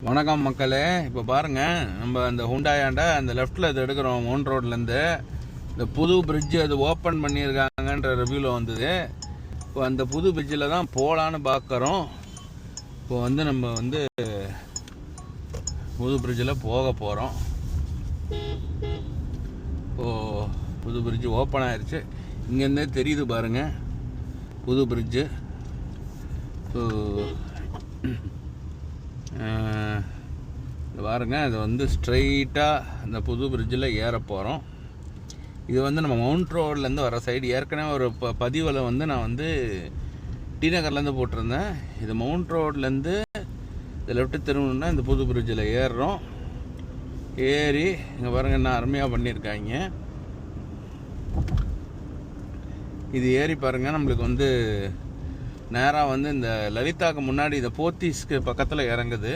வணக்கம் மக்களே. இப்போ பாருங்கள், நம்ம அந்த ஹுண்டாயாண்ட அந்த லெஃப்டில் இது எடுக்கிறோம் மவுண்ட் ரோட்லேருந்து. இந்த புது பிரிட்ஜு அது ஓப்பன் பண்ணியிருக்காங்கன்ற ரிவ்யூவில் வந்தது. இப்போ அந்த புது பிரிட்ஜில் தான் போகலான்னு பார்க்குறோம். இப்போ நம்ம புது பிரிட்ஜில் போக போகிறோம். இப்போது புது பிரிட்ஜு ஓப்பன் ஆயிடுச்சு. இங்கேருந்தே தெரியுது பாருங்கள் புது பிரிட்ஜு. ஸோ இது பாருங்க, இது ஸ்ட்ரைட்டாக அந்த புது பிரிட்ஜில் ஏற போகிறோம். இது நம்ம மவுண்ட் ரோட்லேருந்து வர சைடு. ஏற்கனவே ஒரு பதிவில் நான் டி நகர்லேருந்து போட்டிருந்தேன். இது மவுண்ட் ரோட்லேருந்து இது லெஃப்ட்டு திரும்பணுன்னா இந்த புது பிரிட்ஜில் ஏறுறோம். ஏறி இங்கே பாருங்கள் என்ன அருமையாக பண்ணியிருக்காங்க. இது ஏறி பாருங்கள், நம்மளுக்கு நேராக இந்த லலிதாவுக்கு முன்னாடி இந்த போத்தீஸ்க்கு பக்கத்தில் இறங்குது.